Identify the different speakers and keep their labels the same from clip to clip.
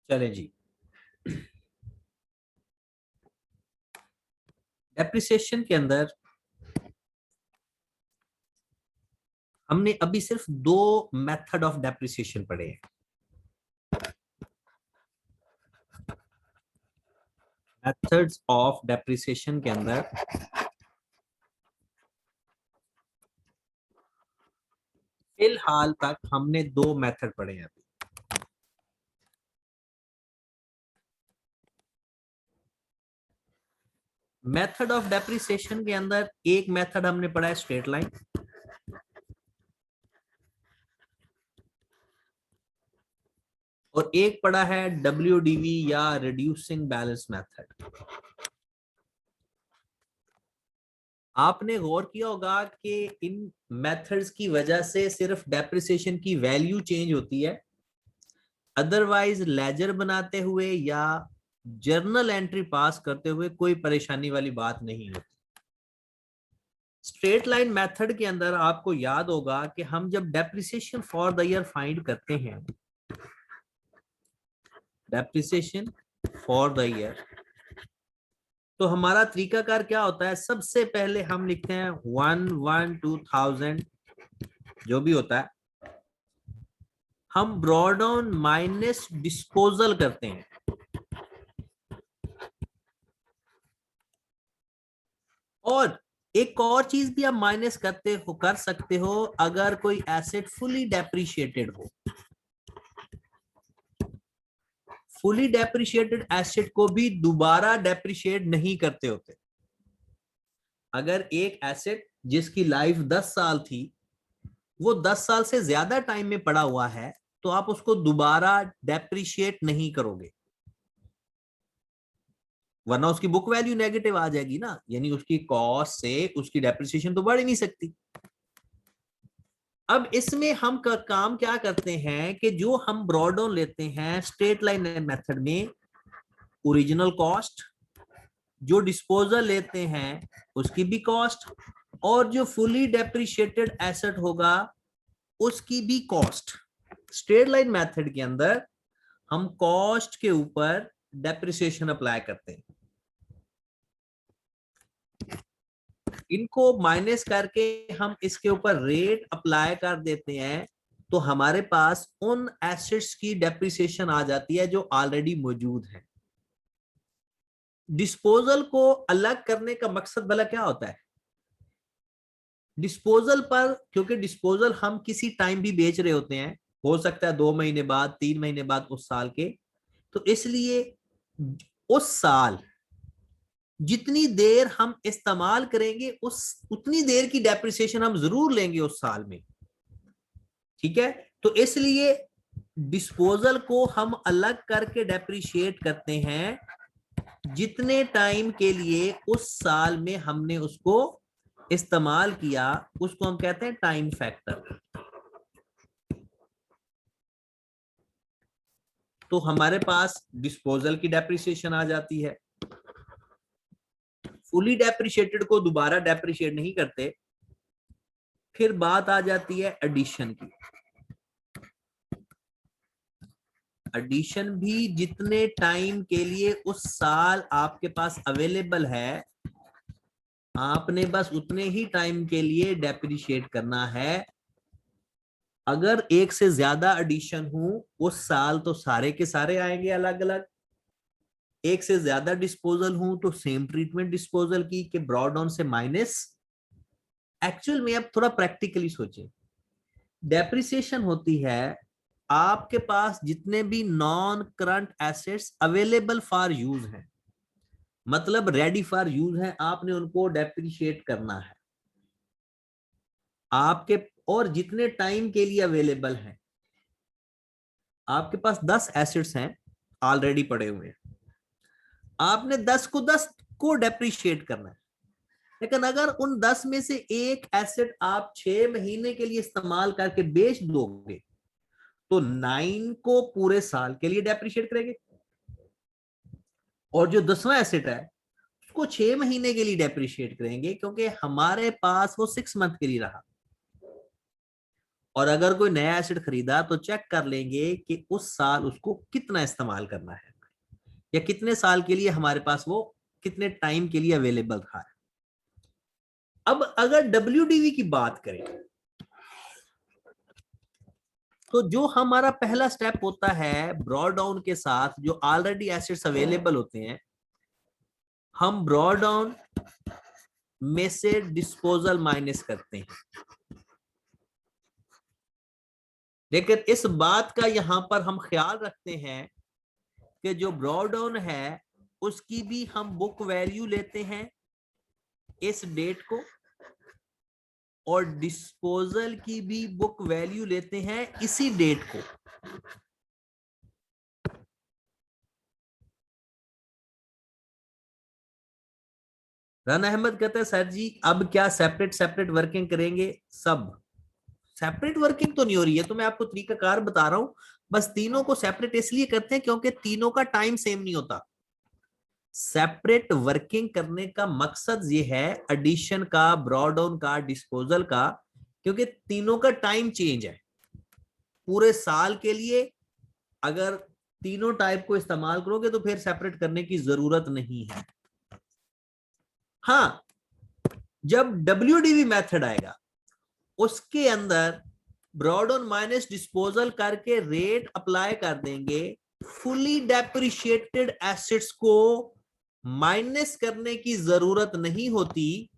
Speaker 1: चले जी। डेप्रिसिएशन के अंदर हमने अभी सिर्फ दो मेथड ऑफ डेप्रिसिएशन पढ़े हैं। मेथड्स ऑफ डेप्रिसिएशन के अंदर फिलहाल तक हमने दो मेथड पढ़े हैं। अभी मेथड ऑफ डेप्रिसिएशन के अंदर एक मेथड हमने पढ़ा है स्ट्रेट लाइन, और एक पढ़ा है WDV या रिड्यूसिंग बैलेंस मेथड। आपने गौर किया होगा कि इन मेथड्स की वजह से सिर्फ डेप्रिसिएशन की वैल्यू चेंज होती है, अदरवाइज लेजर बनाते हुए या जर्नल एंट्री पास करते हुए कोई परेशानी वाली बात नहीं होती। स्ट्रेट लाइन मेथड के अंदर आपको याद होगा कि हम जब depreciation for the year find करते हैं, डेप्रिसिएशन फॉर द ईयर, तो हमारा तरीकाकार क्या होता है? सबसे पहले हम लिखते हैं 1/1/2000 जो भी होता है, हम ब्रॉड डाउन माइनस डिस्पोजल करते हैं। और एक और चीज भी आप माइनस कर सकते हो, अगर कोई एसेट फुली डेप्रिशिएटेड हो। फुली डेप्रिशिएटेड एसेट को भी दोबारा डेप्रिशिएट नहीं करते होते। अगर एक एसेट जिसकी लाइफ 10 साल थी वो 10 साल से ज्यादा टाइम में पड़ा हुआ है, तो आप उसको दोबारा डेप्रिशिएट नहीं करोगे, वरना उसकी बुक वैल्यू नेगेटिव आ जाएगी ना, यानी उसकी कॉस्ट से उसकी डेप्रिसिएशन तो बढ़ ही नहीं सकती। अब इसमें हम काम क्या करते हैं कि जो हम ब्रॉड डाउन लेते हैं स्ट्रेट लाइन मेथड में, ओरिजिनल कॉस्ट, जो डिस्पोजल लेते हैं उसकी भी कॉस्ट, और जो फुली डेप्रिशिएटेड एसेट होगा उसकी भी कॉस्ट। स्ट्रेट लाइन मेथड के अंदर हम कॉस्ट के ऊपर डेप्रिसिएशन अप्लाई करते हैं। इनको माइनस करके हम इसके ऊपर रेट अप्लाई कर देते हैं, तो हमारे पास उन एसेट्स की डेप्रिसिएशन आ जाती है जो ऑलरेडी मौजूद है। डिस्पोजल को अलग करने का मकसद भला क्या होता है? डिस्पोजल पर, क्योंकि डिस्पोजल हम किसी टाइम भी बेच रहे होते हैं, हो सकता है 2 महीने बाद, 3 महीने बाद, उस साल के, तो इसलिए उस साल जितनी देर हम इस्तेमाल करेंगे उस उतनी देर की डेप्रिसिएशन हम जरूर लेंगे उस साल में। ठीक है, तो इसलिए डिस्पोजल को हम अलग करके डेप्रिशिएट करते हैं जितने टाइम के लिए उस साल में हमने उसको इस्तेमाल किया, उसको हम कहते हैं टाइम फैक्टर। तो हमारे पास डिस्पोजल की डेप्रिसिएशन आ जाती है। फुली डेप्रिशिएटेड को दोबारा डेप्रिशिएट नहीं करते। फिर बात आ जाती है एडिशन की। एडिशन भी जितने टाइम के लिए उस साल आपके पास अवेलेबल है, आपने बस उतने ही टाइम के लिए डेप्रिशिएट करना है। अगर एक से ज्यादा एडिशन हो उस साल तो सारे के सारे आएंगे अलग अलग। एक से ज्यादा डिस्पोजल हो तो सेम ट्रीटमेंट डिस्पोजल की कि ब्रॉड डाउन से माइनस। एक्चुअल में अब थोड़ा प्रैक्टिकली सोचें, डेप्रिसिएशन होती है आपके पास जितने भी non current assets available for use हैं, मतलब रेडी फॉर यूज है, आपने उनको डेप्रिशिएट करना है आपके। और जितने टाइम के लिए अवेलेबल हैं, आपके पास 10 एसेट्स हैं ऑलरेडी पड़े हुए हैं, आपने 10 को 10 को डेप्रिशिएट करना है। लेकिन अगर उन 10 में से एक एसेट आप 6 महीने के लिए इस्तेमाल करके बेच दोगे, तो 9 को पूरे साल के लिए डेप्रिशिएट करेंगे, और जो 10वां एसेट है उसको 6 महीने के लिए डेप्रिशिएट करेंगे, क्योंकि हमारे पास वो 6 मंथ के लिए रहा। और अगर कोई नया एसेट खरीदा तो चेक कर लेंगे कि उस साल उसको कितना इस्तेमाल करना है या कितने साल के लिए हमारे पास वो कितने टाइम के लिए अवेलेबल था। अब अगर WDV की बात करें तो जो हमारा पहला स्टेप होता है ब्रॉड डाउन के साथ, जो ऑलरेडी एसेट्स अवेलेबल होते हैं, हम ब्रॉड डाउन में से डिस्पोजल माइनस करते हैं। लेकिन इस बात का यहां पर हम ख्याल रखते हैं कि जो ब्रॉड डाउन है उसकी भी हम बुक वैल्यू लेते हैं इस डेट को, और डिस्पोजल की भी बुक वैल्यू लेते हैं इसी डेट को। रन अहमद कहते हैं सर जी अब क्या सेपरेट सेपरेट वर्किंग करेंगे? सब सेपरेट वर्किंग तो नहीं हो रही है, तो मैं आपको तरीकाकार बता रहा हूं। बस तीनों को सेपरेट इसलिए करते हैं क्योंकि तीनों का टाइम सेम नहीं होता। सेपरेट वर्किंग करने का मकसद ये है एडिशन का, ब्रॉड डाउन का, डिस्पोजल का, क्योंकि तीनों का टाइम चेंज है। पूरे साल के लिए अगर तीनों टाइप को इस्तेमाल करोगे तो फिर सेपरेट करने की जरूरत नहीं है। हाँ, जब WDV मेथड आएगा उसके अंदर ब्रॉड ऑन माइनस डिस्पोजल करके रेट अप्लाई कर देंगे। फुली डेप्रिशिएटेड एसेट्स को माइनस करने की जरूरत नहीं होती।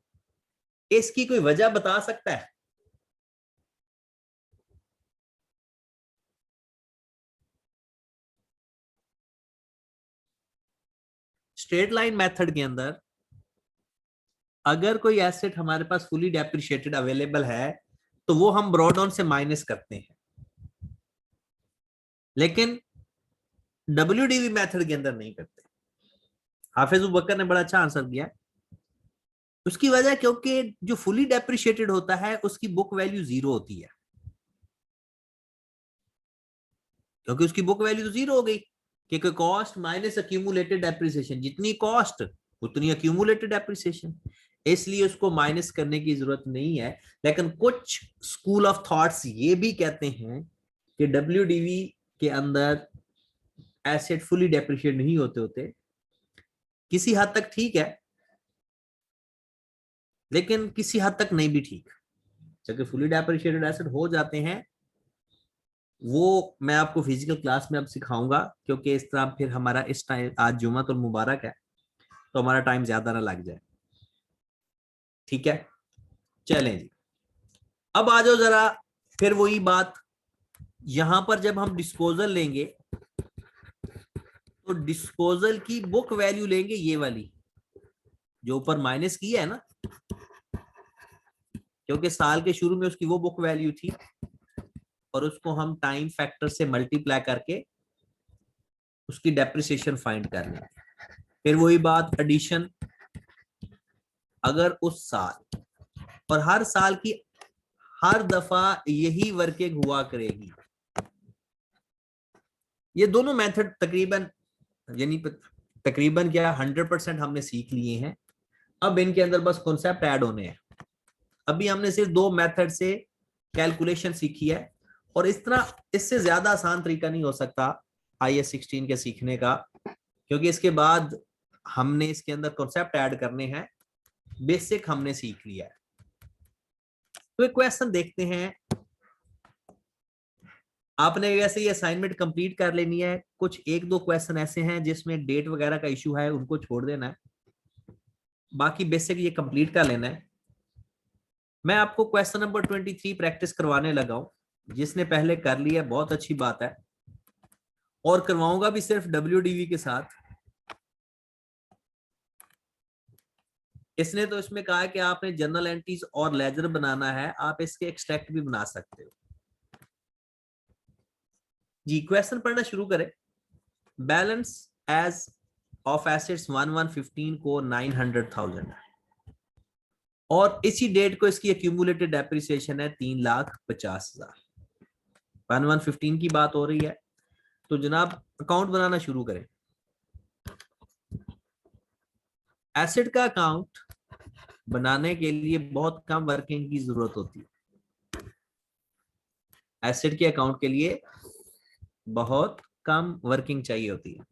Speaker 1: इसकी कोई वजह बता सकता है? स्ट्रेट लाइन मेथड के अंदर अगर कोई एसेट हमारे पास फुली डेप्रिशिएटेड अवेलेबल है तो वो हम ब्रॉड ऑन से माइनस करते हैं, लेकिन WDV मेथड के अंदर नहीं करते। हाफिज अबू बकर ने बड़ा अच्छा आंसर दिया। उसकी वजह क्योंकि जो फुली डेप्रिशिएटेड होता है उसकी बुक वैल्यू 0 होती है, क्योंकि उसकी बुक वैल्यू तो 0 हो गई, क्योंकि कॉस्ट माइनस अक्यूमुलेटेड डेप्रिसिएशन, जितनी कॉस्ट उतनी अक्यूमुलेटेड डेप्रिसिएशन, इसलिए उसको माइनस करने की जरूरत नहीं है। लेकिन कुछ स्कूल ऑफ थॉट्स ये भी कहते हैं कि WDV के अंदर एसेट फुली डेप्रिशिएट नहीं होते। किसी हद तक ठीक है, लेकिन किसी हद तक नहीं भी ठीक, क्योंकि फुली डेप्रिशिएटेड एसेट हो जाते हैं। वो मैं आपको फिजिकल क्लास में अब सिखाऊंगा, क्योंकि इस तरह फिर हमारा इस टाइम, आज जुम्मतुल मुबारक है तो हमारा टाइम ज्यादा ना लग जाए। ठीक है, चलें जी। अब आ जाओ जरा, फिर वही बात, यहां पर जब हम डिस्पोजल लेंगे तो डिस्पोजल की बुक वैल्यू लेंगे, ये वाली जो ऊपर माइनस की है ना, क्योंकि साल के शुरू में उसकी वो बुक वैल्यू थी, और उसको हम टाइम फैक्टर से मल्टीप्लाई करके उसकी डेप्रिसिएशन फाइंड कर लेंगे। फिर वही बात, एडिशन, अगर उस साल, और हर साल की हर दफा यही वर्किंग हुआ करेगी। ये दोनों मेथड तकरीबन, यानी तकरीबन क्या 100% हमने सीख लिए हैं। अब इनके अंदर बस कॉन्सेप्ट ऐड होने हैं। अभी हमने सिर्फ 2 मेथड से कैलकुलेशन सीखी है, और इस तरह इससे ज्यादा आसान तरीका नहीं हो सकता IAS 16 के सीखने का, क्योंकि इसके बाद हमने इसके अंदर कॉन्सेप्ट ऐड करने हैं। बेसिक हमने सीख लिया है। तो एक क्वेश्चन देखते हैं। आपने वैसे ये असाइनमेंट कंप्लीट कर लेनी है। कुछ 1-2 क्वेश्चन ऐसे हैं जिसमें डेट वगैरह का इशू है, उनको छोड़ देना है, बाकी बेसिक ये कंप्लीट कर लेना है। मैं आपको क्वेश्चन नंबर 23 प्रैक्टिस करवाने लगा हूं। जिसने पहले कर लिया बहुत अच्छी बात है, और करवाऊंगा भी सिर्फ WDV के साथ। इसने तो इसमें कहा है कि आपने जर्नल एंट्रीज और लेजर बनाना है, आप इसके एक्सट्रैक्ट भी बना सकते हो जी। क्वेश्चन पढ़ना शुरू करें। बैलेंस एज ऑफ एसेट्स 1115 को 900,000 है, और इसी डेट को इसकी एक्यूमुलेटेड डेप्रिसिएशन है 3,50,000। 1115 की बात हो रही है, तो जनाब अकाउंट बनाना शुरू करें। एसेट का अकाउंट बनाने के लिए बहुत कम वर्किंग की जरूरत होती है। एसेट के अकाउंट के लिए बहुत कम वर्किंग चाहिए होती है।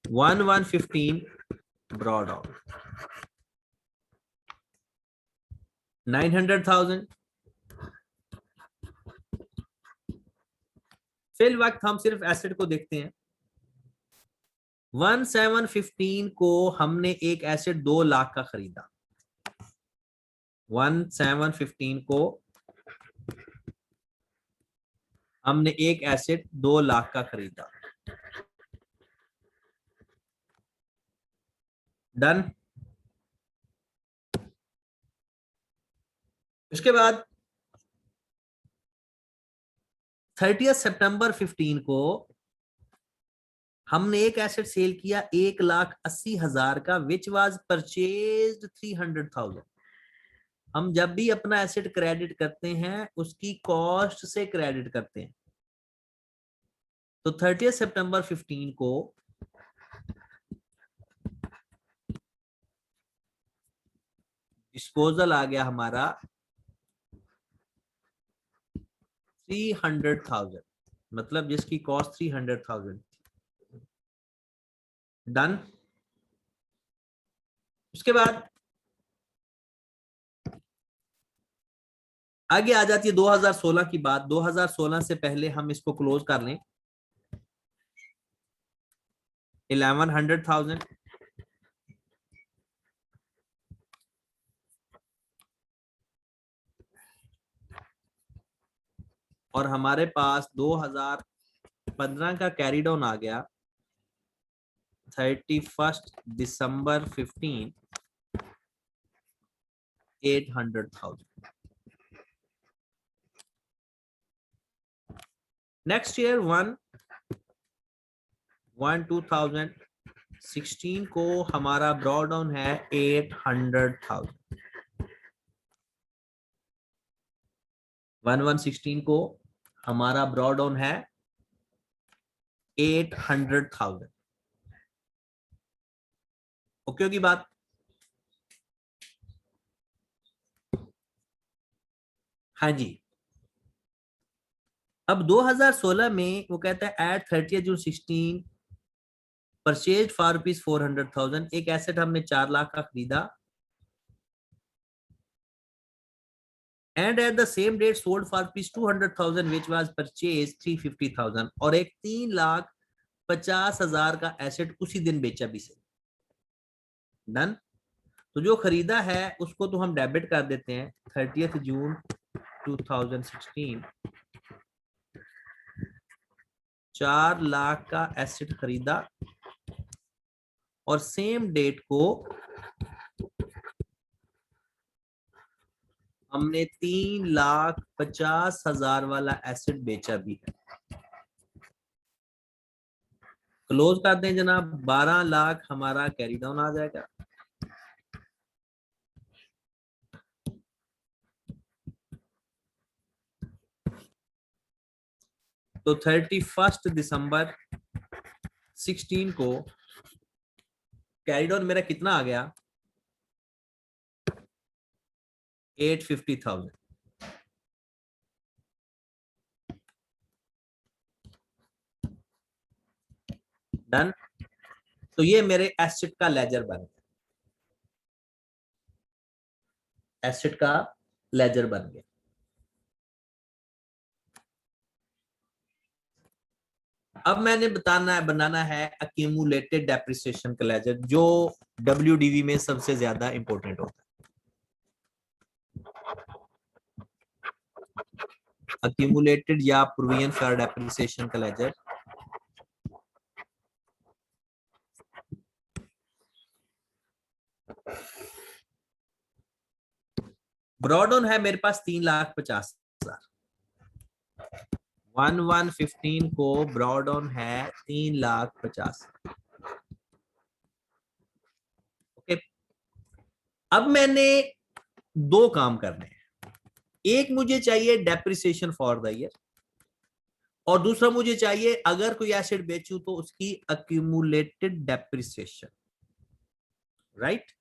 Speaker 1: 1115 ब्रॉड आउट 900,000। फिल वक्त हम सिर्फ एसेट को देखते हैं। 1715 को हमने एक एसेट 2 लाख का खरीदा। 1715 को हमने एक एसेट 2 लाख का खरीदा। डन। उसके बाद 30 सितंबर 15 को हमने एक एसेट सेल किया 1,80,000 का, विच वाज परचेज्ड 300,000। हम जब भी अपना एसेट क्रेडिट करते हैं उसकी कॉस्ट से क्रेडिट करते हैं। तो 30 सितंबर 15 को डिस्पोजल आ गया हमारा 300,000, मतलब जिसकी कॉस्ट 300,000। डन। उसके बाद आगे आ जाती है 2016 की बात। 2016 से पहले हम इसको क्लोज कर लें 1100,000। और हमारे पास 2015 का कैरी डाउन आ गया 31 दिसंबर 15 800,000। नेक्स्ट ईयर 2016 को हमारा ब्रॉड डाउन है 800,000। 1116 को हमारा ब्रॉड डाउन है 800,000। ओके होगी बात। हाँ जी। अब 2016 में वो कहता है at 30 June 16 purchase for rupees 400,000। एक एसेट हमने 4 लाख का खरीदा and at the same date sold for rupees 200,000 which was purchase 350,000। और एक 3,50,000 का एसेट उसी दिन बेचा भी से। डन। तो जो खरीदा है उसको तो हम डेबिट कर देते हैं 30 जून 2016 4 लाख का एसेट खरीदा और सेम डेट को हमने 3,50,000 वाला एसेट बेचा भी है। क्लोज कर दें जनाब। 12 लाख हमारा कैरी डाउन आ जाएगा। तो 31 दिसंबर 16 को कैरी डाउन मेरा कितना आ गया 850,000। डन। तो ये मेरे एसेट का लेजर बन गया। एसेट का लेजर बन गया। अब मैंने बनाना है अक्यूमुलेटेड डेप्रिसिएशन का लेजर, जो WDV में सबसे ज्यादा इंपॉर्टेंट होता है। अक्यूमुलेटेड या प्रोविजन फॉर डेप्रिसिएशन का लेजर। ब्रॉड ऑन है मेरे पास 3,50,000। 1115 को ब्रॉड ऑन है 3,50,000। ओके। अब मैंने 2 काम करने हैं। एक मुझे चाहिए डेप्रिसिएशन फॉर द ईयर और दूसरा मुझे चाहिए अगर कोई एसेट बेचूं तो उसकी अक्यूमुलेटेड डेप्रिसिएशन। राइट।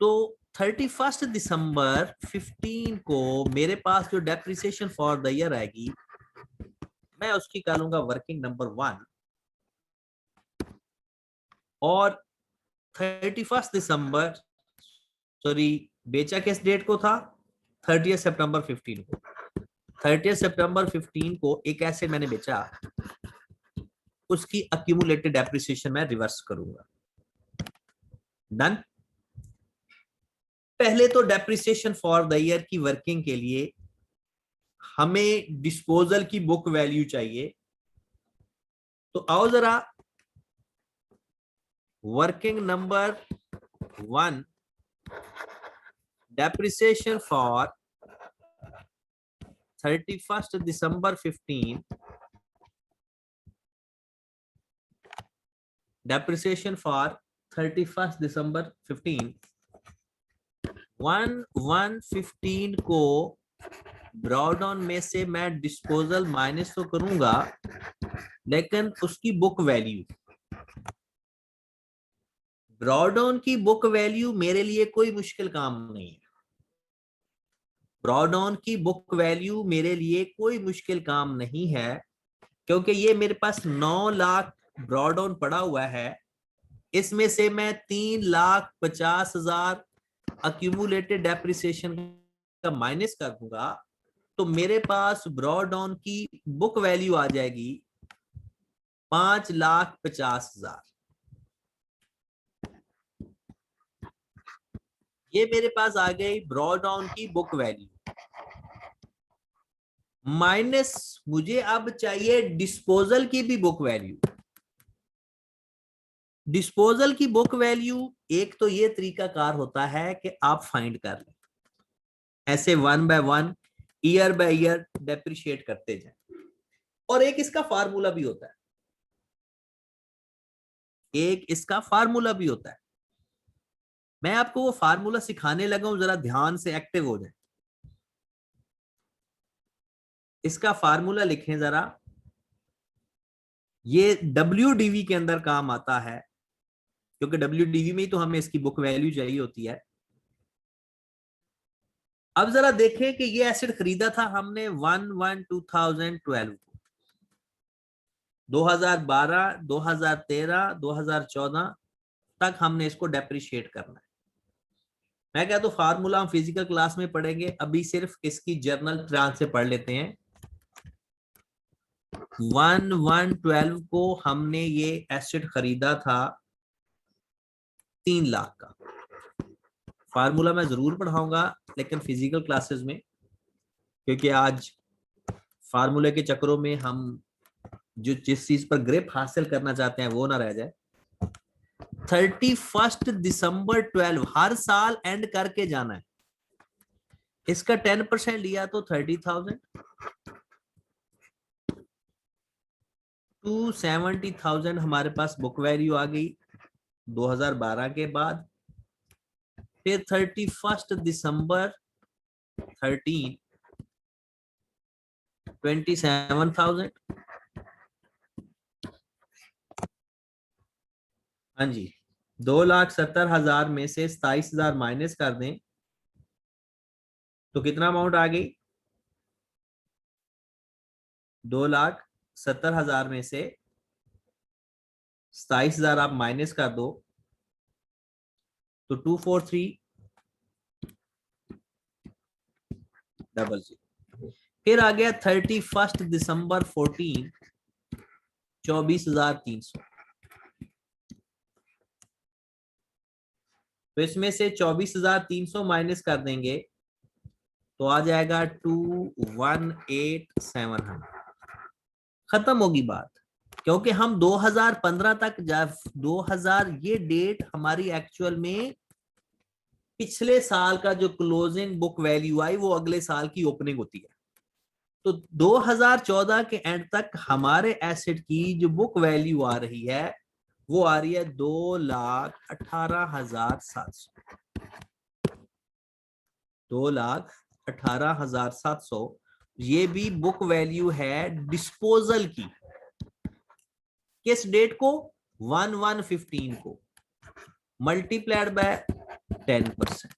Speaker 1: तो 31 दिसंबर 15 को मेरे पास जो डेप्रिसिएशन फॉर द ईयर आएगी, मैं उसकी करूंगा वर्किंग नंबर 1, और 31 दिसंबर, सॉरी, बेचा किस डेट को था? 30 सितंबर 15 को। 30 सितंबर 15 को एक एसेट मैंने बेचा, उसकी अक्यूमुलेटेड डेप्रिसिएशन मैं रिवर्स करूंगा। डन। पहले तो डेप्रिसिएशन फॉर द ईयर की वर्किंग के लिए हमें डिस्पोजल की बुक वैल्यू चाहिए। तो आओ जरा working number 1, depreciation for 31 December 15, depreciation for 31 दिसंबर 15, 1/1/15 को ड्रॉडाउन में से मैं डिस्पोजल माइनस तो करूंगा, लेकिन उसकी बुक वैल्यू, ड्रॉडाउन की बुक वैल्यू मेरे लिए कोई मुश्किल काम नहीं है। ड्रॉडाउन की बुक वैल्यू मेरे लिए कोई मुश्किल काम नहीं है, क्योंकि ये मेरे पास 9 लाख ड्रॉडाउन पड़ा हुआ है। इसमें से मैं 3,50,000 अक्यूमुलेटेड डेप्रिसिएशन का माइनस कर दूंगा, तो मेरे पास ड्रॉडाउन की बुक वैल्यू आ जाएगी 5,50,000। ये मेरे पास आ गई ड्रॉडाउन की बुक वैल्यू, माइनस मुझे अब चाहिए डिस्पोजल की भी बुक वैल्यू। डिस्पोजल की बुक वैल्यू, एक तो ये तरीका कार होता है कि आप फाइंड कर लें, ऐसे 1 by 1 year by year depreciate करते जाए, और एक इसका फार्मूला भी होता है, एक इसका फार्मूला भी होता है। मैं आपको वो फार्मूला सिखाने लगा हूं, जरा ध्यान से एक्टिव हो जाए। इसका फार्मूला लिखें जरा, ये WDV के अंदर काम आता है, क्योंकि WDV में ही तो हमें इसकी बुक वैल्यू चाहिए होती है। अब जरा देखें कि ये एसेट खरीदा था हमने 1/1/2012 को, 2012, 2013, 2014 तक हमने इसको डेप्रिशिएट करना है। मैं क्या, तो फार्मूला हम फिजिकल क्लास में पढ़ेंगे, अभी सिर्फ इसकी जर्नल ट्रांस से पढ़ लेते हैं। 1/1/12 को हमने ये एसेट खरीदा था 3 लाख का। फार्मूला मैं जरूर पढ़ाऊंगा, लेकिन फिजिकल क्लासेस में, क्योंकि आज फार्मूले के चक्करों में हम जो जिस चीज पर ग्रिप हासिल करना चाहते हैं वो ना रह जाए। 31 दिसंबर 12 हर साल एंड करके जाना है। इसका 10% लिया तो 30,000, 270,000 हमारे पास बुक वैल्यू आ गई 2012 के बाद। फिर 31 दिसंबर 13, 27,000। हाँ जी, 2,70,000 में से 27,000 माइनस कर दें तो कितना अमाउंट आ गई? 2,70,000 में से 27,000 आप माइनस कर दो तो 243,000। फिर आ गया 31 दिसंबर 14, 24,300। तो इसमें से 24,300 माइनस कर देंगे तो आ जाएगा 218,700। खत्म होगी बात, क्योंकि हम 2015 तक 2000 ये डेट हमारी एक्चुअल में पिछले साल का जो क्लोजिंग बुक वैल्यू आई वो अगले साल की ओपनिंग होती है। तो 2014 के एंड तक हमारे एसेट की जो बुक वैल्यू आ रही है वो आ रही है 2,18,700। 2,18,700 ये भी बुक वैल्यू है डिस्पोजल की। किस डेट को? 1/1/15 को, मल्टीप्लाइड बाय 10%।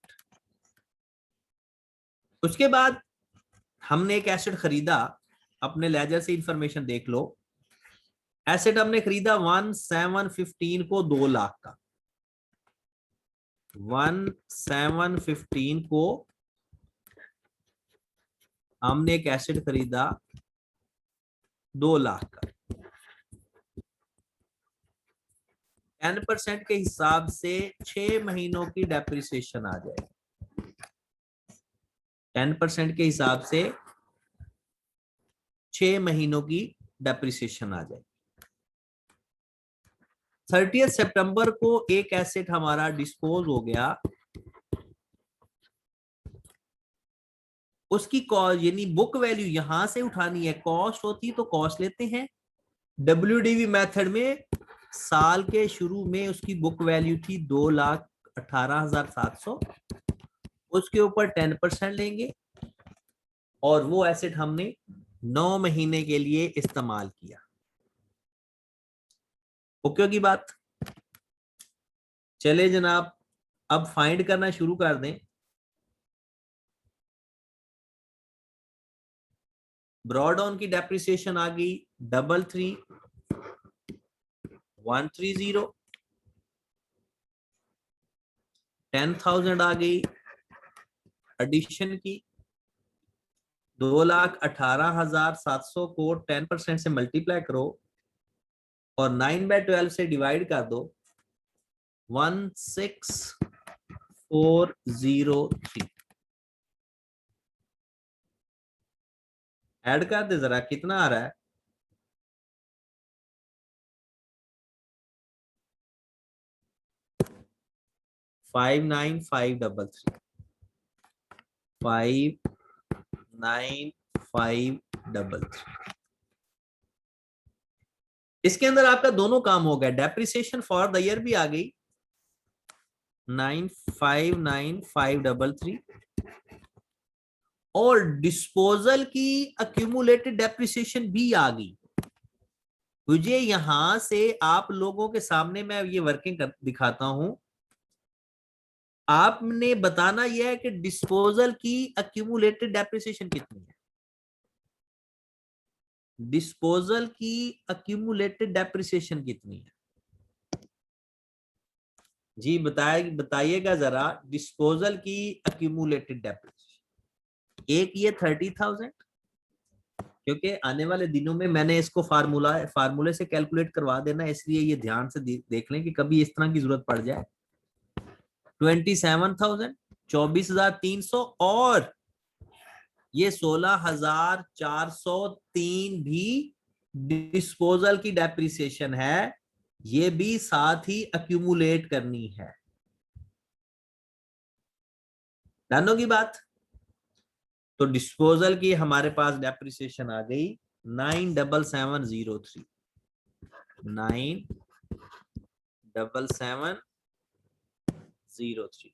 Speaker 1: उसके बाद हमने एक एसेट खरीदा, अपने लेजर से इंफॉर्मेशन देख लो। एसेट हमने खरीदा 1715 को 2 लाख का, 1715 को हमने एक एसेट खरीदा 2 लाख का। 10% के हिसाब से 6 महीनों की डेप्रिसिएशन आ जाएगी। 10% के हिसाब से 6 महीनों की डेप्रिसिएशन आ जाएगी। 30 सितंबर को एक एसेट हमारा डिस्पोज हो गया, उसकी कॉस्ट यानी बुक वैल्यू यहां से उठानी है, कॉस्ट होती तो कॉस्ट लेते हैं। WDV मेथड में साल के शुरू में उसकी बुक वैल्यू थी 2,18,700, उसके ऊपर 10% लेंगे और वो एसेट हमने 9 महीने के लिए इस्तेमाल किया। ओके की बात। चले जनाब, अब फाइंड करना शुरू कर दें। ब्रॉड ऑन की डेप्रिसिएशन आ गई 33,130, 10,000 आ गई एडिशन की, 2,18,700 को 10% से मल्टीप्लाई करो और 9/12 से डिवाइड कर दो, 16,403। ऐड कर दे जरा, कितना आ रहा है? Five nine five double three 59533। इसके अंदर आपका दोनों काम हो गया, डेप्रिसिएशन फॉर द ईयर भी आ गई 959533 और डिस्पोजल की अक्यूमुलेटेड डेप्रिसिएशन भी आ गई। मुझे यहां से आप लोगों के सामने मैं ये वर्किंग दिखाता हूं। आपने बताना यह है कि डिस्पोजल की अक्यूमुलेटेड डेप्रिसिएशन कितनी है। डिस्पोजल की अक्यूमुलेटेड डेप्रिसिएशन कितनी है जी? बताइएगा जरा, डिस्पोजल की अक्यूमुलेटेड डेप्रिसिएशन। एक ये 30,000, क्योंकि आने वाले दिनों में मैंने इसको फार्मूले से कैलकुलेट करवा देना, इसलिए ये ध्यान से देख लें कि कभी इस तरह की जरूरत पड़ जाए। 27,000 24,300 और ये 16,403 भी डिस्पोजल की डेप्रिसिएशन है, ये भी साथ ही अक्यूमुलेट करनी है। जानों की बात। तो डिस्पोजल की हमारे पास डेप्रिसिएशन आ गई 97703, 97703।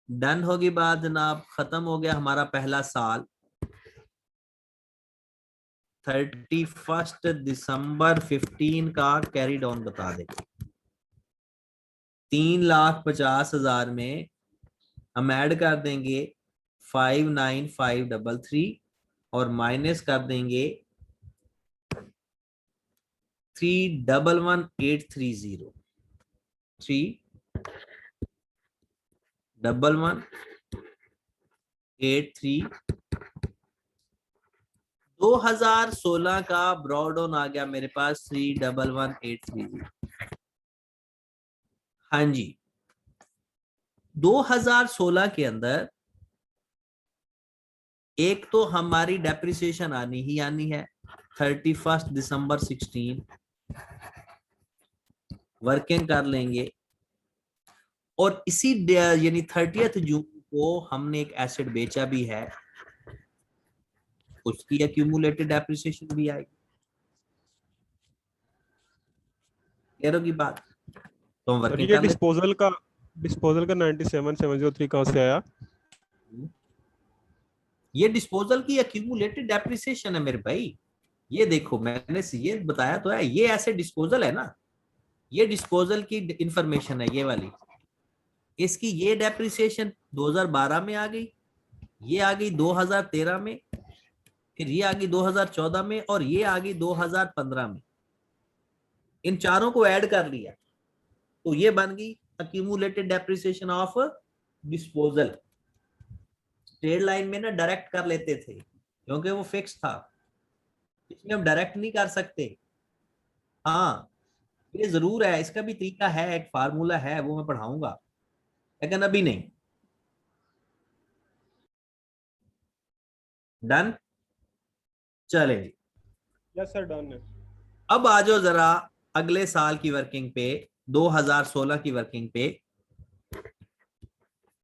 Speaker 1: डन होगी बात जनाब, खत्म हो गया हमारा पहला साल। 31 दिसंबर 15 का कैरी डाउन बता दे। 3,50,000 में हम ऐड कर देंगे 59533 और माइनस कर देंगे 3,11,830, 3,11,830। 2016 का ब्रॉड ऑन आ गया मेरे पास 3,11,830। हाँ जी, 2016 के अंदर एक तो हमारी डेप्रिसिएशन आनी ही आनी है 31 दिसंबर 16, वर्किंग कर लेंगे। और इसी यानी 30 जून को हमने एक एसेट बेचा भी है, उसकी एक्यूमुलेटेड डेप्रिसिएशन भी आएगी। क्लियर होगी बात? तो हम वर्किंग
Speaker 2: ये
Speaker 1: कर लेते।
Speaker 2: डिस्पोजल का 97,703 कहां से आया?
Speaker 1: ये डिस्पोजल की एक्यूमुलेटेड डेप्रिसिएशन है मेरे भाई। ये देखो, मैंने ये बताया तो है, ये ऐसे डिस्पोजल है ना, ये डिस्पोजल की इंफॉर्मेशन है ये वाली। इसकी ये डेप्रिसिएशन 2012 में आ गई, ये आ गई 2013 में, फिर ये आ गई 2014 में, और ये आ गई 2015 में। इन चारों को ऐड कर लिया तो ये बन गई accumulated depreciation of disposal. Straight line में ना डायरेक्ट कर लेते थे क्योंकि वो फिक्स था, इसमें हम डायरेक्ट नहीं कर सकते। हाँ, ये जरूर है, इसका भी तरीका है, एक फार्मूला है, वो मैं पढ़ाऊंगा, लेकिन अभी नहीं। डन, चले।
Speaker 2: यस सर, डन है।
Speaker 1: अब आ जाओ जरा अगले साल की वर्किंग पे, 2016 की वर्किंग पे।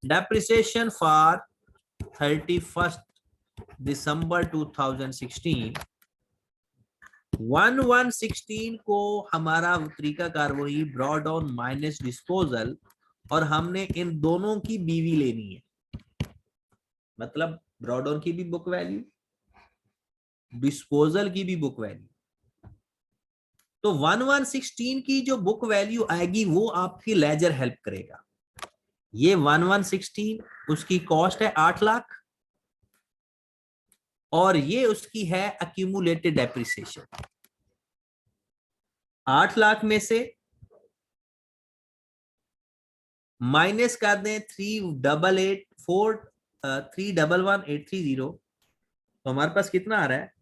Speaker 1: डेप्रिसिएशन फॉर 31 दिसंबर 2016, 1116 को हमारा तरीकाकार वही ब्रॉड डाउन माइनस डिस्पोजल, और हमने इन दोनों की बीवी लेनी है, मतलब ब्रॉड डाउन की भी बुक वैल्यू, डिस्पोजल की भी बुक वैल्यू। तो 1116 की जो बुक वैल्यू आएगी वो आपकी लेजर हेल्प करेगा। ये 1116 उसकी कॉस्ट है 8 लाख, और ये उसकी है अक्यूमुलेटेड डेप्रिसिएशन। 8 लाख में से माइनस कर दें 3,11,830, तो हमारे पास कितना आ रहा है?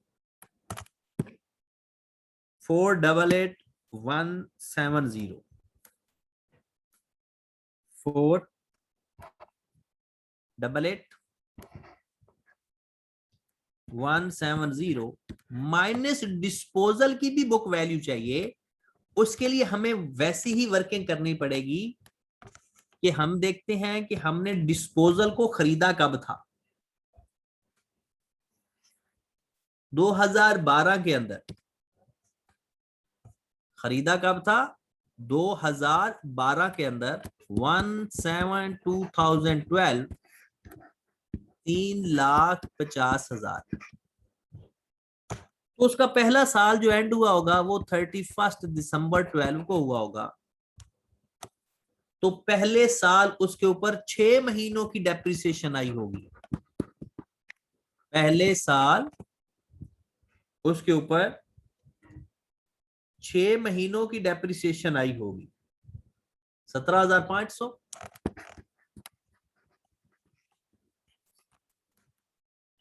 Speaker 1: 4,88,170, 4,88,170 माइनस डिस्पोजल की भी बुक वैल्यू चाहिए। उसके लिए हमें वैसी ही वर्किंग करनी पड़ेगी कि हम देखते हैं कि हमने डिस्पोजल को खरीदा कब था। 2012 के अंदर खरीदा कब था? 2012 के अंदर 1/7/2012 3,50,000। तो उसका पहला साल जो एंड हुआ होगा वो 31 दिसंबर 12 को हुआ होगा। तो पहले साल उसके ऊपर 6 महीनों की डेप्रिसिएशन आई होगी। पहले साल उसके ऊपर 6 महीनों की डेप्रिसिएशन आई होगी, 17,500।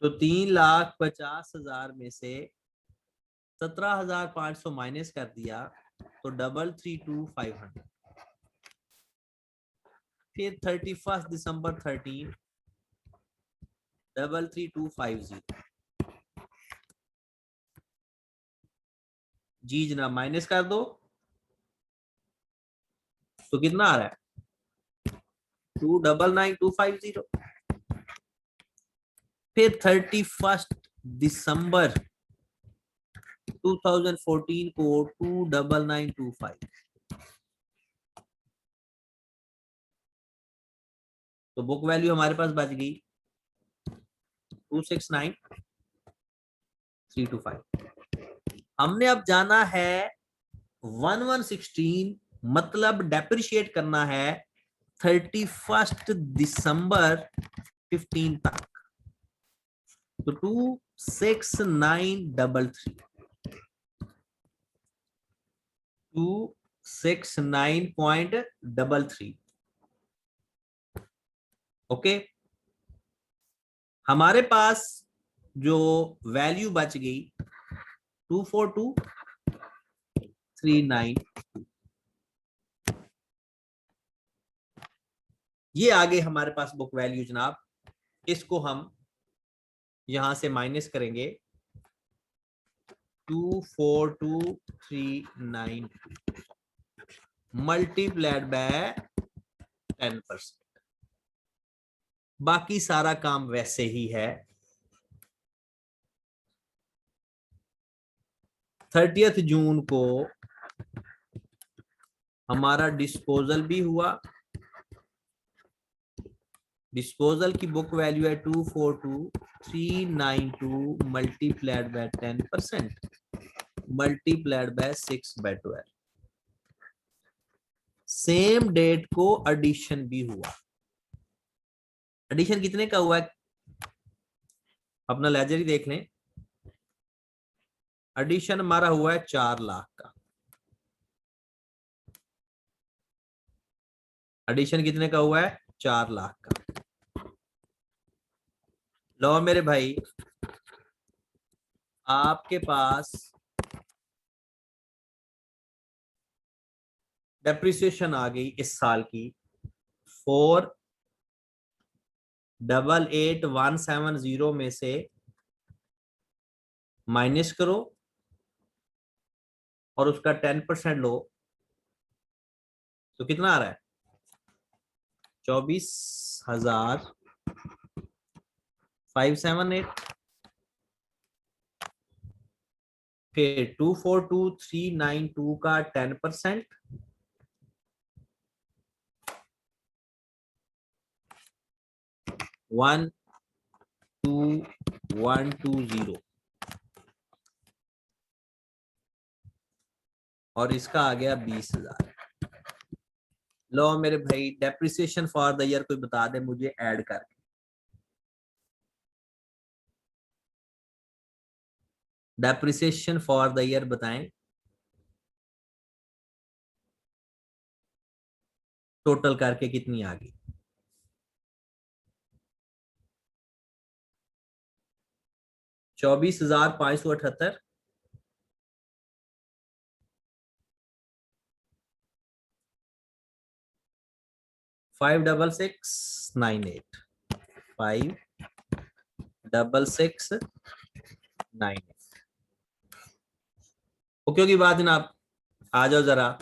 Speaker 1: तो 3,50,000 में से 17,500 माइनस कर दिया तो 332,500। फिर 31 दिसंबर 13 33250। जी जनाब, माइनस कर दो तो कितना आ रहा है? 2,99,250। फिर 31 दिसंबर 2014 को 2,99,25। तो बुक वैल्यू हमारे पास बच गई 269,325। हमने अब जाना है 1116, मतलब डेप्रिशिएट करना है 31 दिसंबर 15 तक। तो 26933, 269.33। ओके, हमारे पास जो वैल्यू बच गई 242,392, ये आ गई हमारे पास बुक वैल्यू जनाब। इसको हम यहां से माइनस करेंगे 242,392 मल्टीप्लाइड बाय 10%। बाकी सारा काम वैसे ही है। 30 जून को हमारा डिस्पोजल भी हुआ। डिस्पोजल की बुक वैल्यू है 242,392 multiplied by 10% multiplied by 6/12। Same date को एडिशन भी हुआ। एडिशन कितने का हुआ है? अपना लेजर ही देख लें। एडिशन हमारा हुआ है 4 लाख का। एडिशन कितने का हुआ है? 4 लाख का। लो मेरे भाई, आपके पास डेप्रिसिएशन आ गई इस साल की 4,88,170 में से माइनस करो और उसका 10% लो, तो कितना आ रहा है? 24,578। फिर 242,392 का 10%, 12120, और इसका आ गया 20,000। लो मेरे भाई, डेप्रिसिएशन फॉर द ईयर कोई बता दे मुझे ऐड करके। डेप्रिसिएशन फॉर द ईयर बताएं, टोटल करके कितनी आ गई? 24,578, 56698, 56698। ओके की बात जनाब, आ जाओ जरा,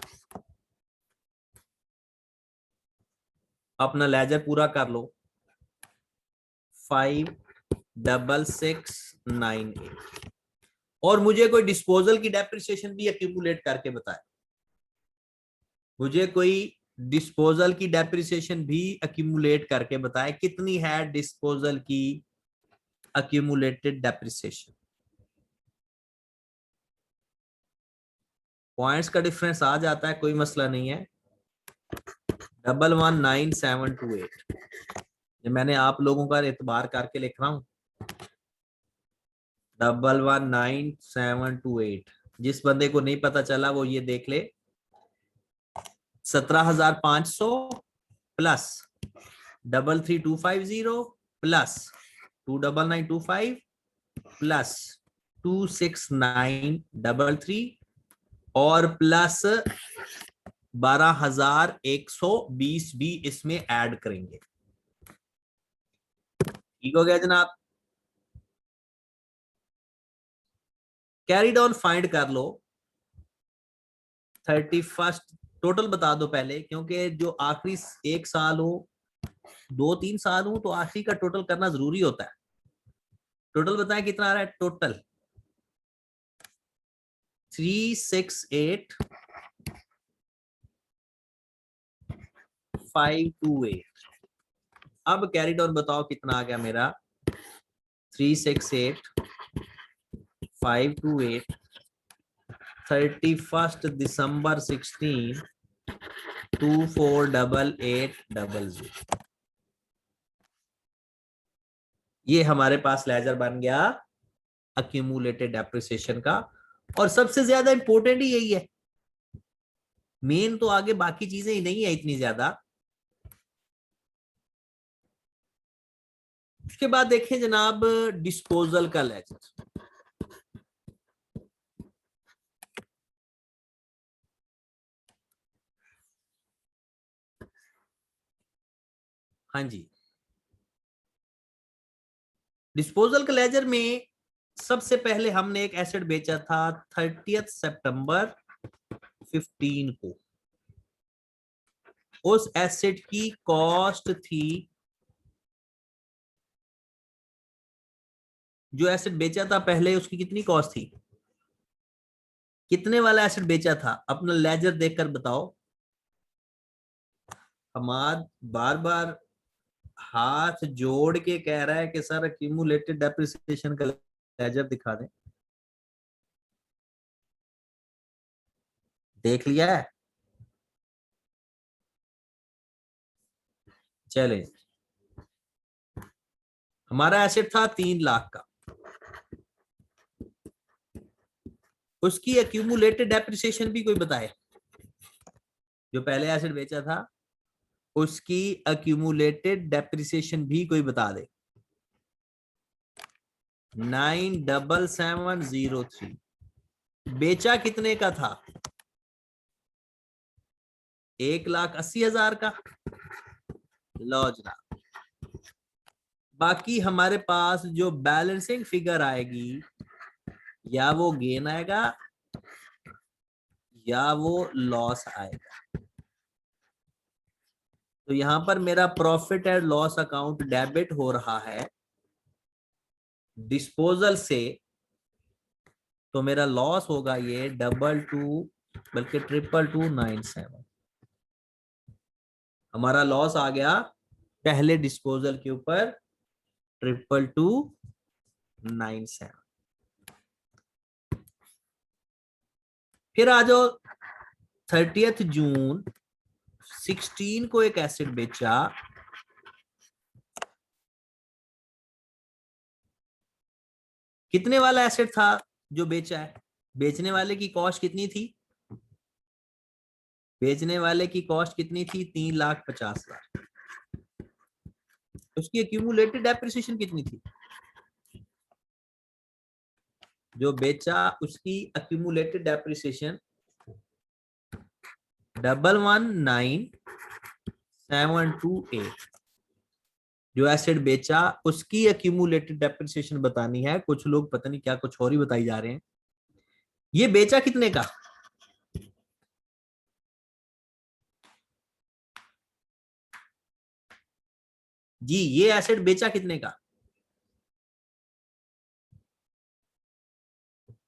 Speaker 1: अपना लेजर पूरा कर लो। 56698, और मुझे कोई डिस्पोजल की डेप्रिसिएशन भी एक्यूमुलेट करके बताए। मुझे कोई डिस्पोजल की डेप्रिसिएशन भी एक्यूमुलेट करके बताए, कितनी है डिस्पोजल की एक्यूमुलेटेड डेप्रिसिएशन। पॉइंट्स का डिफरेंस आ जाता है, कोई मसला नहीं है। 119728, ये मैंने आप लोगों का एतबार करके लिख रहा हूं। 119728, जिस बंदे को नहीं पता चला वो ये देख ले। 17,500 प्लस 33250 प्लस 29925 प्लस 26933 और प्लस 12,120 भी इसमें ऐड करेंगे। ठीक हो गया जनाब? कैरीड ऑन फाइंड कर लो। 31 टोटल बता दो पहले, क्योंकि जो आखिरी एक साल हो, 2-3 साल हो, तो आखिरी का टोटल करना जरूरी होता है। टोटल बताएं कितना आ रहा है? टोटल 368,528। अब कैरीड ऑन बताओ कितना आ गया मेरा? 368,528, 31 दिसंबर 16, 248800। ये हमारे पास लेजर बन गया अक्यूमुलेटेड डेप्रिसिएशन का। और सबसे ज्यादा इंपॉर्टेंट ही यही है, मेन तो आगे बाकी चीजें ही नहीं है इतनी ज्यादा। उसके बाद देखें जनाब डिस्पोजल का लेजर। हाँ जी, डिस्पोजल के लेजर में सबसे पहले हमने एक एसेट बेचा था 30 सितंबर 15 को। उस एसेट की कॉस्ट थी, जो एसेट बेचा था पहले उसकी कितनी कॉस्ट थी? कितने वाला एसेट बेचा था? अपना लेजर देखकर बताओ। हमाद बार बार हाथ जोड़ के कह रहा है कि सर एक्यूमुलेटेड डेप्रिसिएशन का लेजर दिखा दें। देख लिया है? चले, हमारा एसेट था 3 लाख का। उसकी एक्यूमुलेटेड डेप्रिसिएशन भी कोई बताए, जो पहले एसेट बेचा था उसकी एक्यूमुलेटेड डेप्रिसिएशन भी कोई बता दे। 97703 बेचा कितने का था? 1,80,000 का। लो जनाब, बाकी हमारे पास जो बैलेंसिंग फिगर आएगी या वो गेन आएगा या वो लॉस आएगा। तो यहां पर मेरा profit and loss account debit हो रहा है डिस्पोजल से, तो मेरा लॉस होगा ये 22 बल्कि 2297। हमारा लॉस आ गया पहले डिस्पोजल के ऊपर 2297। फिर आ जाओ 30 जून 16 को एक एसेट बेचा, कितने वाला एसेट था जो बेचा है? बेचने वाले की कॉस्ट कितनी थी? बेचने वाले की कॉस्ट कितनी थी? 3,50,000। उसकी एक्यूमुलेटेड डेप्रिसिएशन कितनी थी? जो बेचा उसकी एक्यूमुलेटेड डेप्रिसिएशन 119,728। जो एसेट बेचा उसकी एक्यूमुलेटेड डेप्रिसिएशन बतानी है। कुछ लोग पता नहीं क्या कुछ और ही बताई जा रहे हैं। ये बेचा कितने का? जी, ये एसेट बेचा कितने का?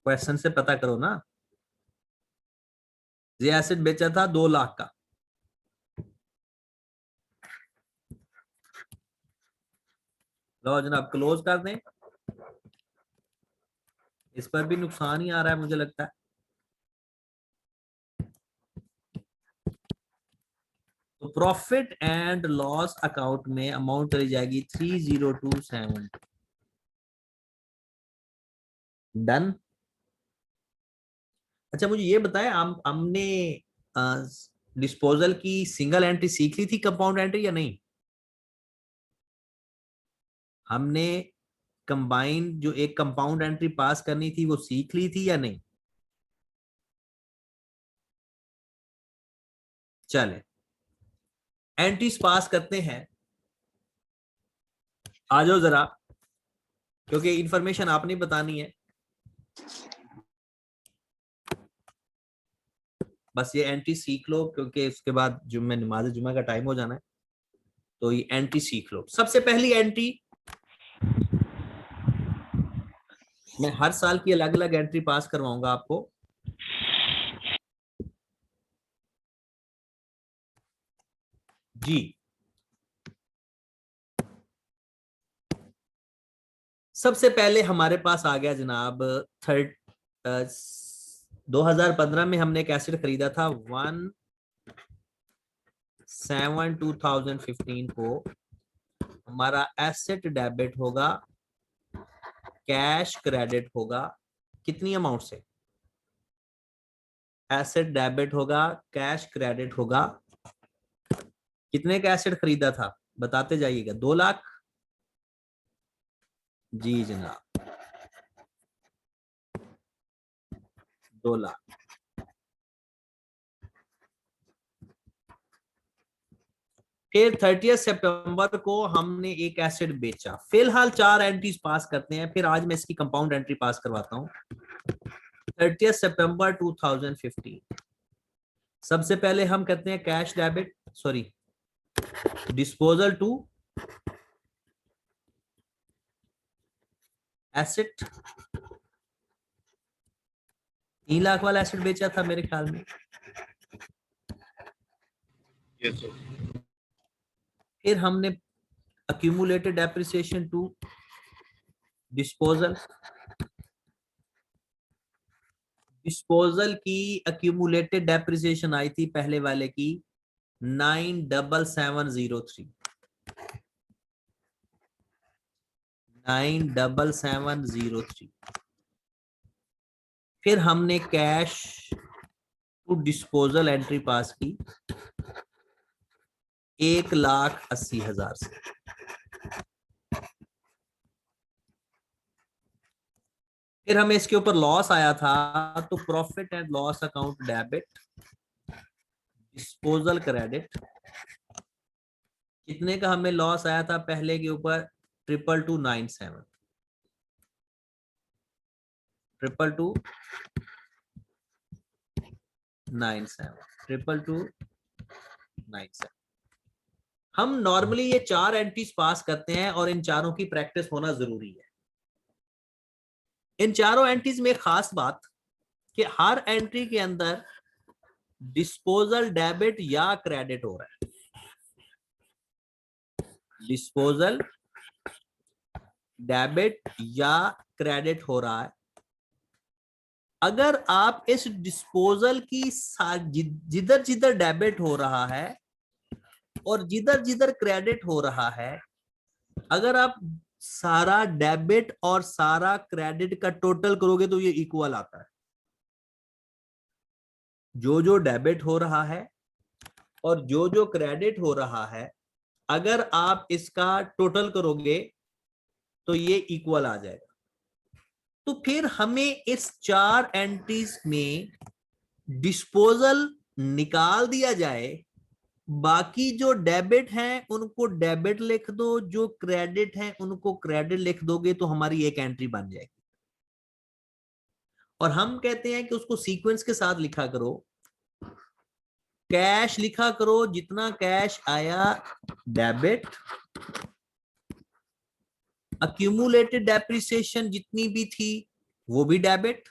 Speaker 1: क्वेश्चन से पता करो ना। ये एसेट बेचा था 2 लाख का। लो जनाब क्लोज कर दें। इस पर भी नुकसान ही आ रहा है मुझे लगता है। तो प्रॉफिट एंड लॉस अकाउंट में अमाउंट चली जाएगी 30270। डन। अच्छा मुझे ये बताएं, हमने डिस्पोजल की सिंगल एंट्री सीख ली थी, कंपाउंड एंट्री या नहीं? हमने कंबाइंड जो एक कंपाउंड एंट्री पास करनी थी वो सीख ली थी या नहीं? चले एंट्रीज पास करते हैं। आ जाओ जरा, क्योंकि इंफॉर्मेशन आपने बतानी है। बस ये एंट्री सीख लो, क्योंकि उसके बाद जुम्मे नमाज जुम्मे का टाइम हो जाना है, तो ये एंट्री सीख लो। सबसे पहली एंट्री, मैं हर साल की अलग अलग एंट्री पास करवाऊंगा आपको। जी, सबसे पहले हमारे पास आ गया जनाब 2015 में हमने एक एसेट खरीदा था 1/7/2015 को। हमारा एसेट डेबिट होगा, कैश क्रेडिट होगा। कितनी अमाउंट से? एसेट डेबिट होगा, कैश क्रेडिट होगा। कितने का एसेट खरीदा था बताते जाइएगा। 2 लाख। जी जनाब, 2 लाख। फिर 30 सितंबर को हमने एक एसेट बेचा। फिलहाल 4 एंट्रीज पास करते हैं, फिर आज मैं इसकी कंपाउंड एंट्री पास करवाता हूं। 30 सितंबर 2015 सबसे पहले हम करते हैं cash debit, sorry disposal to asset. 3 lakh वाला एसेट बेचा था मेरे ख्याल में।
Speaker 2: Yes sir.
Speaker 1: फिर हमने accumulated depreciation to disposal। Disposal की accumulated depreciation आई थी पहले वाले की 97703। 97703 फिर हमने cash to disposal entry pass की 1,80,000 से। फिर हमें इसके ऊपर लॉस आया था, तो profit and loss account debit disposal credit. कितने का हमें लॉस आया था पहले के ऊपर? 22297 22297। हम नॉर्मली ये 4 एंट्रीज पास करते हैं और इन चारों की प्रैक्टिस होना जरूरी है। इन चारों एंट्रीज में खास बात कि हर एंट्री के अंदर डिस्पोजल डेबिट या क्रेडिट हो रहा है। डिस्पोजल डेबिट या क्रेडिट हो रहा है। अगर आप इस डिस्पोजल की जिधर जिधर डेबिट हो रहा है और जिधर जिधर क्रेडिट हो रहा है, अगर आप सारा डेबिट और सारा क्रेडिट का टोटल करोगे तो ये इक्वल आता है। जो जो डेबिट हो रहा है और जो जो क्रेडिट हो रहा है, अगर आप इसका टोटल करोगे तो ये इक्वल आ जाएगा। तो फिर हमें इस 4 एंट्रीज में डिस्पोजल निकाल दिया जाए, बाकी जो डेबिट हैं उनको डेबिट लिख दो, जो क्रेडिट हैं उनको क्रेडिट लिख दोगे तो हमारी एक एंट्री बन जाएगी। और हम कहते हैं कि उसको सीक्वेंस के साथ लिखा करो। कैश लिखा करो, जितना कैश आया डेबिट, अक्यूमुलेटेड डेप्रिसिएशन जितनी भी थी वो भी डेबिट।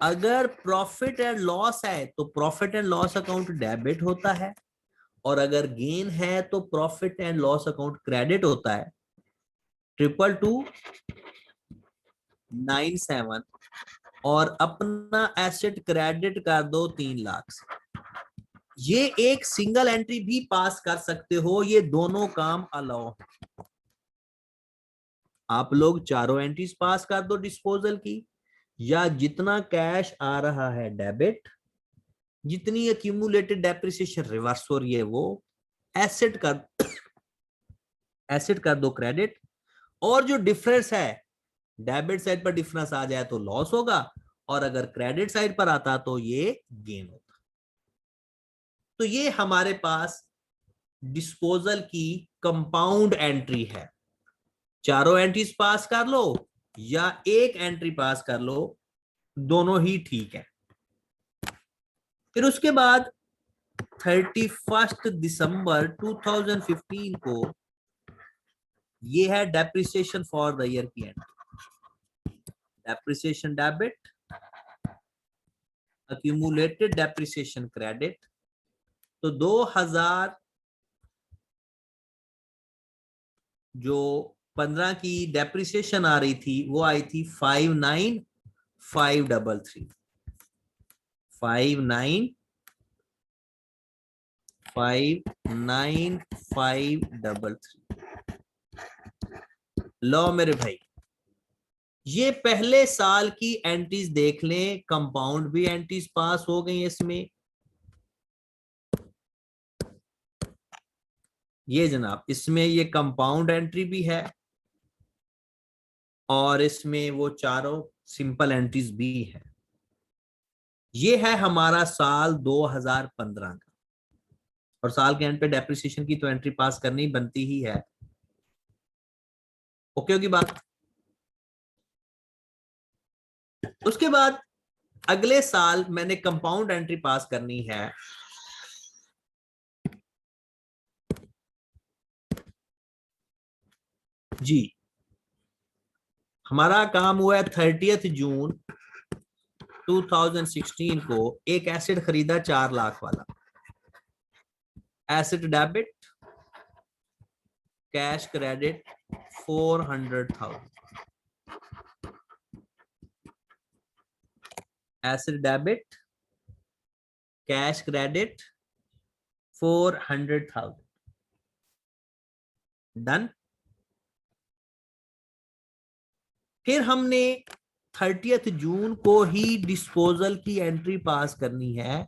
Speaker 1: अगर प्रॉफिट एंड लॉस है तो profit and loss account debit होता है, और अगर गेन है तो profit and loss account credit होता है। 22297 और अपना एसेट क्रेडिट कर दो 3 लाख से। ये एक सिंगल एंट्री भी पास कर सकते हो, ये दोनों काम अलाउ। आप लोग चारों एंट्रीज पास कर दो डिस्पोजल की, या जितना कैश आ रहा है डेबिट, जितनी एक्यूमुलेटेड डेप्रिसिएशन रिवर्स हो रही है वो एसेट कर दो क्रेडिट, और जो डिफरेंस है डेबिट साइड पर डिफरेंस आ जाए तो लॉस होगा, और अगर क्रेडिट साइड पर आता तो ये गेन होता। तो ये हमारे पास डिस्पोजल की कंपाउंड एंट्री है। चारों एंट्रीज पास कर लो या एक एंट्री पास कर लो, दोनों ही ठीक है। फिर उसके बाद 31 दिसंबर 2015 को ये है डेप्रिसिएशन फॉर द ईयर की entry. Depreciation debit, accumulated depreciation credit. तो 2000 जो 15 की डेप्रिसिएशन आ रही थी वो आई थी 59,533। 59,533। लो मेरे भाई, ये पहले साल की एंट्रीज देख लें, कंपाउंड भी एंट्रीज पास हो गई इसमें। ये जनाब इसमें ये कंपाउंड एंट्री भी है और इसमें वो चारों सिंपल एंट्रीज भी है। ये है हमारा साल 2015 का, और साल के एंड पे डेप्रिसिएशन की तो एंट्री पास करनी बनती ही है। ओके होगी बात। उसके बाद अगले साल मैंने कंपाउंड एंट्री पास करनी है। जी, हमारा काम हुआ है 30 जून 2016 को एक एसेट खरीदा 4 लाख वाला। Asset debit, cash credit 400,000। Asset debit, cash credit 400,000। Done. फिर हमने 30 जून को ही डिस्पोजल की एंट्री पास करनी है,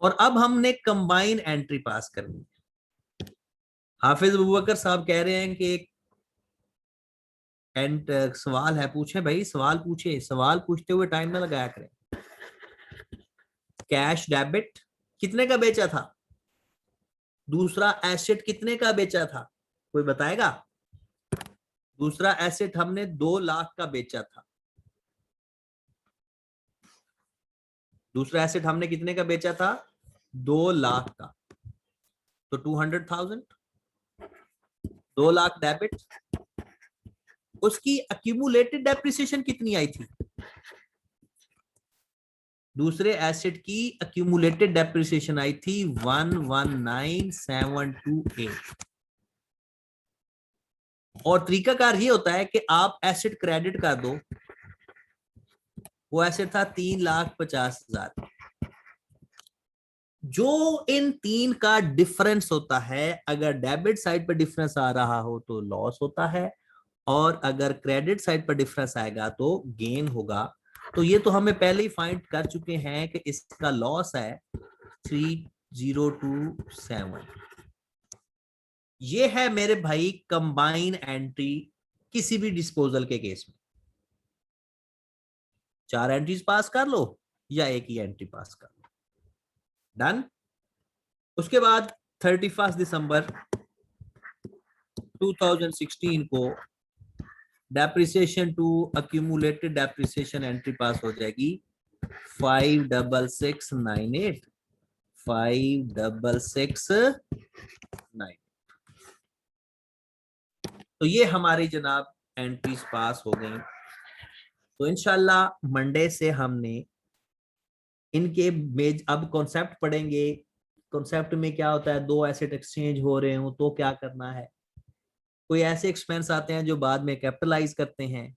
Speaker 1: और अब हमने कंबाइन एंट्री पास करनी है। हाफिज अबू बकर साहब कह रहे हैं कि एक सवाल है, पूछे भाई, सवाल पूछे, सवाल पूछते हुए टाइम ना लगाया करें। कैश डेबिट कितने का बेचा था, दूसरा एसेट कितने का बेचा था, कोई बताएगा? दूसरा एसेट हमने 2 लाख का बेचा था, दूसरा एसेट हमने कितने का बेचा था, 2 लाख का, तो 200,000, 2 लाख डेबिट। उसकी अक्यूमुलेटेड डेप्रिसिएशन कितनी आई थी, दूसरे एसेट की अक्यूमुलेटेड डेप्रिसिएशन आई थी 119,728। और तरीकाकार ये होता है कि आप एसेट क्रेडिट कर दो, वो एसेट था 3,50,000, जो इन तीन का डिफरेंस होता है, अगर डेबिट साइड पर डिफरेंस आ रहा हो तो लॉस होता है, और अगर क्रेडिट साइड पर डिफरेंस आएगा तो गेन होगा। तो ये तो हमें पहले ही फाइंड कर चुके हैं कि इसका लॉस है 3027। ये है मेरे भाई कंबाइन एंट्री किसी भी डिस्पोजल के केस में। 4 एंट्रीज पास कर लो या एक ही एंट्री पास कर लो, डन। उसके बाद 31 दिसंबर 2016 को depreciation to accumulated depreciation entry pass हो जाएगी 56698, 56698। तो ये हमारी जनाब एंट्रीज पास हो गई। तो इंशाल्लाह मंडे से हमने इनके अब कॉन्सेप्ट पढ़ेंगे। कॉन्सेप्ट में क्या होता है, 2 एसेट एक्सचेंज हो रहे हो तो क्या करना है, कोई ऐसे एक्सपेंस आते हैं जो बाद में कैपिटलाइज करते हैं।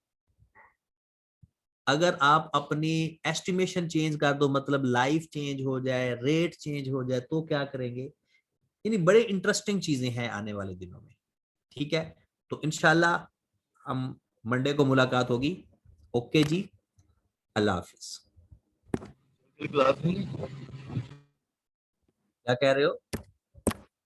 Speaker 1: अगर आप अपनी एस्टिमेशन चेंज कर दो, मतलब लाइफ चेंज हो जाए, रेट चेंज हो जाए, तो क्या करेंगे। यानी बड़े इंटरेस्टिंग चीजें हैं आने वाले दिनों में। ठीक है, तो इंशाल्लाह हम मंडे को मुलाकात होगी। ओके जी, अल्लाह हाफिज। क्या कह रहे हो?